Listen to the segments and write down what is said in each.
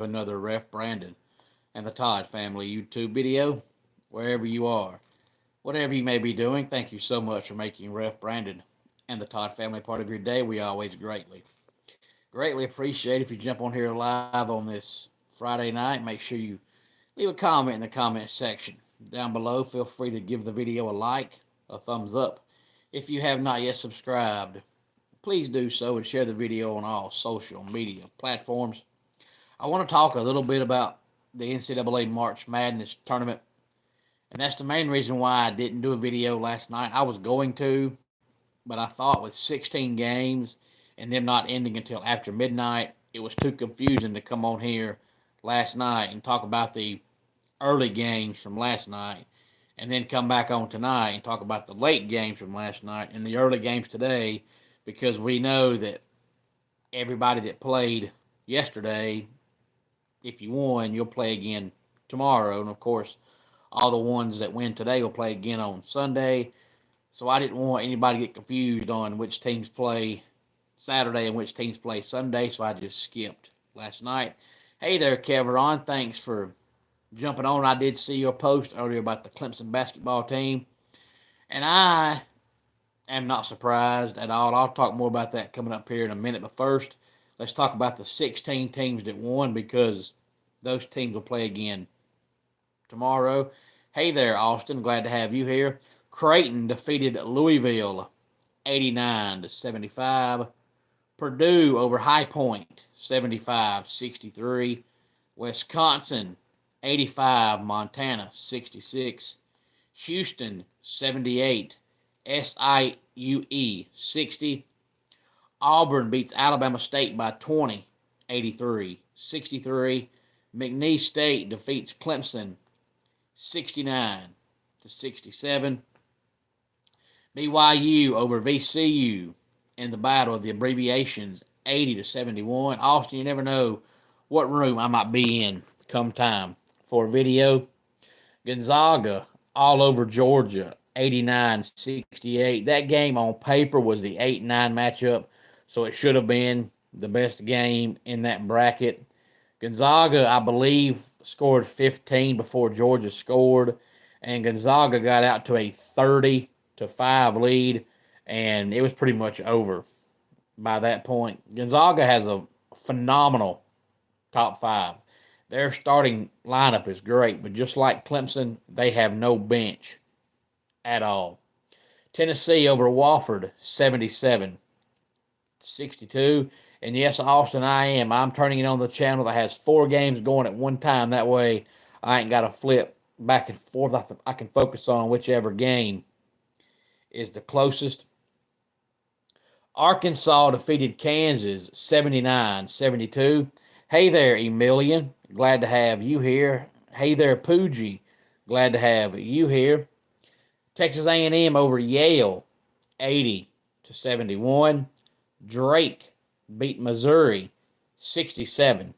another Ref Brandon and the Todd Family YouTube video. Wherever you are, whatever you may be doing, thank you so much for making Ref Brandon and the Todd Family part of your day. We always greatly appreciate if you jump on here live on this Friday night. Make sure you leave a comment in the comment section down below. Feel free to give the video a like, a thumbs up. If you have not yet subscribed, please do so and share the video on all social media platforms. I want to talk a little bit about the NCAA March Madness tournament, and that's the main reason why I didn't do a video last night. I was going to, but I thought with 16 games and them not ending until after midnight, it was too confusing to come on here last night and talk about the early games from last night and then come back on tonight and talk about the late games from last night and the early games today, because we know that everybody that played yesterday, if you won, you'll play again tomorrow. And of course, all the ones that win today will play again on Sunday. So I didn't want anybody to get confused on which teams play Saturday and which teams play Sunday. So I just skipped last night. Hey there, Keveron. Thanks for jumping on. I did see your post earlier about the Clemson basketball team, and I am not surprised at all. I'll talk more about that coming up here in a minute. But first, let's talk about the 16 teams that won, because those teams will play again tomorrow. Hey there, Austin. Glad to have you here. Creighton defeated Louisville 89-75. Purdue over High Point 75-63. Wisconsin 85, Montana 66. Houston 78. SIUE 60. Auburn beats Alabama State by 20, 83-63. McNeese State defeats Clemson 69-67. BYU over VCU in the battle of the abbreviations 80-71. Austin, you never know what room I might be in come time for a video. Gonzaga all over Georgia 89-68. That game on paper was the 8-9 matchup, so it should have been the best game in that bracket. Gonzaga, I believe, scored 15 before Georgia scored, and Gonzaga got out to a 30-5 lead, and it was pretty much over by that point. Gonzaga has a phenomenal top five. Their starting lineup is great, but just like Clemson, they have no bench at all. Tennessee over Wofford 77-62. And yes, Austin, I'm turning it on the channel that has 4 games going at one time. That way I ain't got to flip back and forth. I can focus on whichever game is the closest. Arkansas defeated Kansas 79-72. Hey there, Emilian. Glad to have you here. Hey there, Pooji. Glad to have you here. Texas A&M over Yale 80-71. Drake beat Missouri 67-57.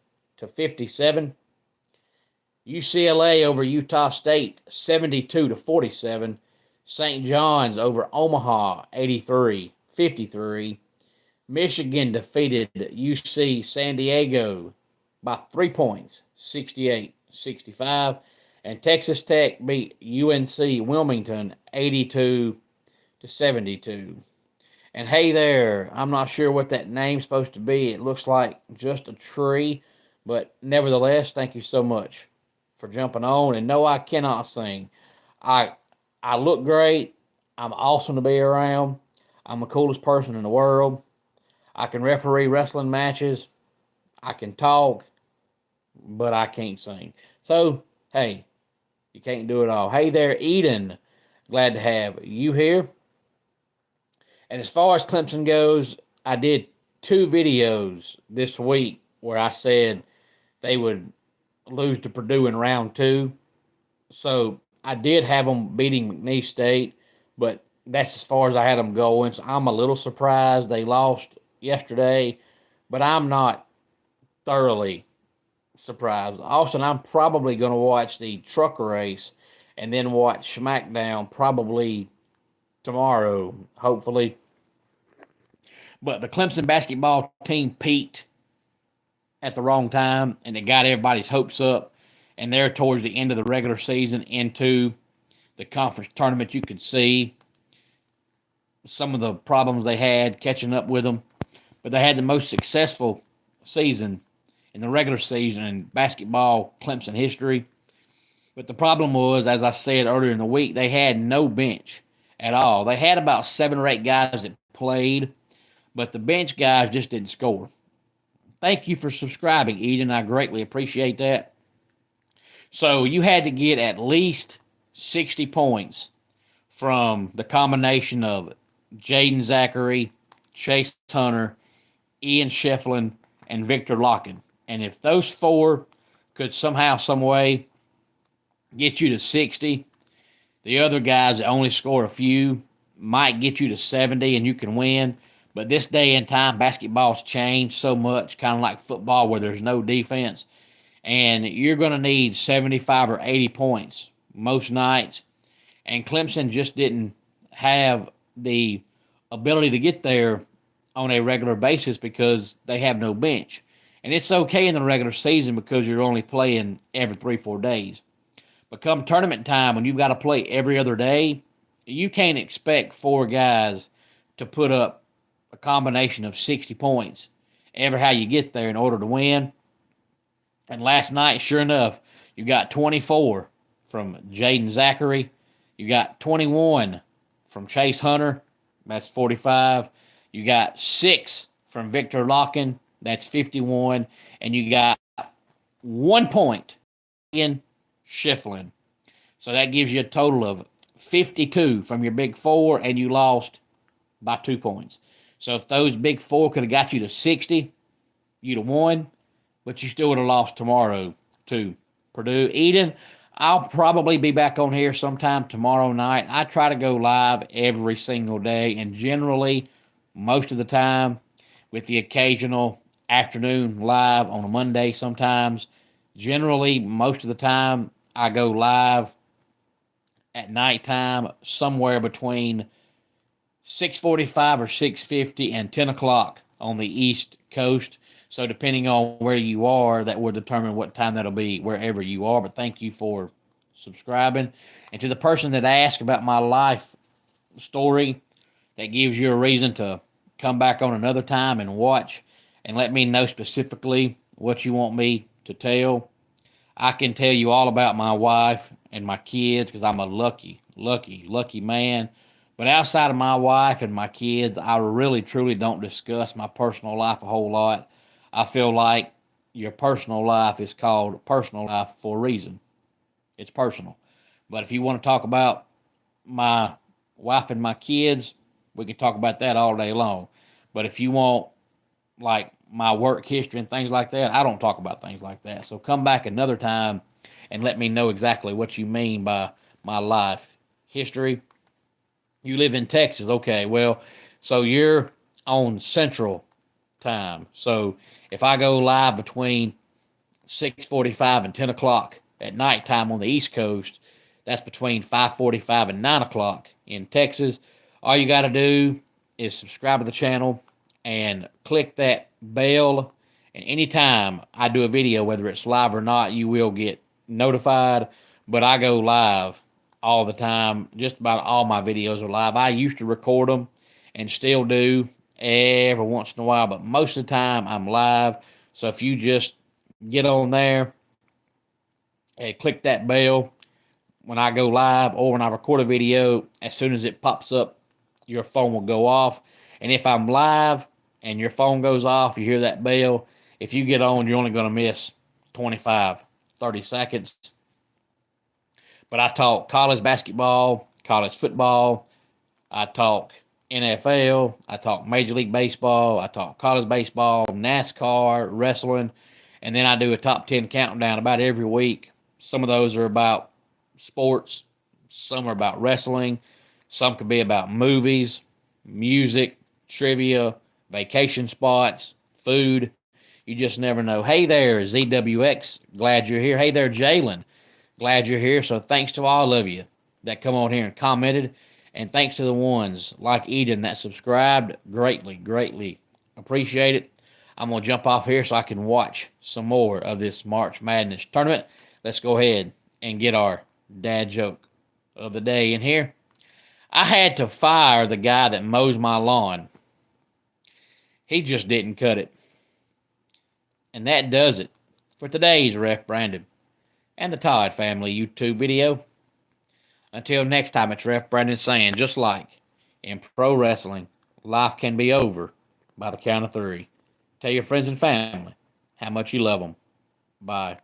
UCLA over Utah State 72-47. St. John's over Omaha 83-53. Michigan defeated UC San Diego by 3 points 68-65. And Texas Tech beat UNC Wilmington 82-72. And hey there, I'm not sure what that name's supposed to be. It looks like just a tree, but nevertheless, thank you so much for jumping on. And no, I cannot sing. I look great. I'm awesome to be around. I'm the coolest person in the world. I can referee wrestling matches. I can talk, but I can't sing. So, hey, you can't do it all. Hey there, Eden. Glad to have you here. And as far as Clemson goes, I did 2 videos this week where I said they would lose to Purdue in round 2. So I did have them beating McNeese State, but that's as far as I had them going. So I'm a little surprised they lost yesterday, but I'm not thoroughly surprised. Austin, I'm probably going to watch the truck race and then watch SmackDown probably tomorrow, hopefully. But the Clemson basketball team peaked at the wrong time, and it got everybody's hopes up. And there, towards the end of the regular season into the conference tournament, you could see some of the problems they had catching up with them. But they had the most successful season in the regular season in basketball Clemson history. But the problem was, as I said earlier in the week, they had no bench at all. They had about 7 or 8 guys that played, but the bench guys just didn't score. Thank you for subscribing, Eden. I greatly appreciate that. So you had to get at least 60 points from the combination of Jaden Zachary, Chase Hunter, Ian Shefflin, and Victor Locken. And if those 4 could somehow, some way get you to 60, the other guys that only score a few might get you to 70 and you can win. But this day and time, basketball's changed so much, kind of like football where there's no defense. And you're going to need 75 or 80 points most nights. And Clemson just didn't have the ability to get there on a regular basis because they have no bench. And it's okay in the regular season because you're only playing every 3-4 days. But come tournament time, when you've got to play every other day, you can't expect 4 guys to put up a combination of 60 points ever how you get there in order to win. And last night, sure enough, you got 24 from Jaden Zachary. You got 21 from Chase Hunter. That's 45. You got 6 from Victor Locken. That's 51. And you got 1 point in Shefflin. So that gives you a total of 52 from your big 4, and you lost by 2 points. So if those big 4 could have got you to 60, you'd have won, but you still would have lost tomorrow to Purdue. Eden, I'll probably be back on here sometime tomorrow night. I try to go live every single day, and generally, most of the time, with the occasional afternoon live on a Monday sometimes, generally, most of the time, I go live at nighttime somewhere between 6:45 or 6:50 and 10 o'clock on the East Coast. So depending on where you are, that will determine what time that'll be wherever you are. But thank you for subscribing. And to the person that asked about my life story, that gives you a reason to come back on another time and watch and let me know specifically what you want me to tell. I can tell you all about my wife and my kids because I'm a lucky man. But outside of my wife and my kids, I really, truly don't discuss my personal life a whole lot. I feel like your personal life is called personal life for a reason. It's personal. But if you want to talk about my wife and my kids, we can talk about that all day long. But if you want, like, my work history and things like that, I don't talk about things like that. So come back another time and let me know exactly what you mean by my life history. You live in Texas. Okay, well, so you're on Central Time. So if I go live between 6:45 and 10 o'clock at nighttime on the East Coast, that's between 5:45 and 9 o'clock in Texas. All you got to do is subscribe to the channel and click that bell. And anytime I do a video, whether it's live or not, you will get notified. But I go live all the time. Just about all my videos are live. I used to record them and still do every once in a while, but most of the time I'm live. So if you just get on there and click that bell when I go live or when I record a video, as soon as it pops up, your phone will go off. And if I'm live and your phone goes off, you hear that bell, if you get on, you're only going to miss 25, 30 seconds. But I talk college basketball, college football. I talk NFL. I talk Major League Baseball. I talk college baseball, NASCAR, wrestling. And then I do a top 10 countdown about every week. Some of those are about sports. Some are about wrestling. Some could be about movies, music, trivia, vacation spots, food. You just never know. Hey there, ZWX. Glad you're here. Hey there, Jalen. Glad you're here. So thanks to all of you that come on here and commented. And thanks to the ones like Eden that subscribed. Greatly, greatly appreciate it. I'm going to jump off here so I can watch some more of this March Madness tournament. Let's go ahead and get our dad joke of the day in here. I had to fire the guy that mows my lawn. He just didn't cut it. And that does it for today's Ref Brandon and the Todd Family YouTube video. Until next time, it's Ref Brandon saying, just like in pro wrestling, life can be over by the count of three. Tell your friends and family how much you love them. Bye.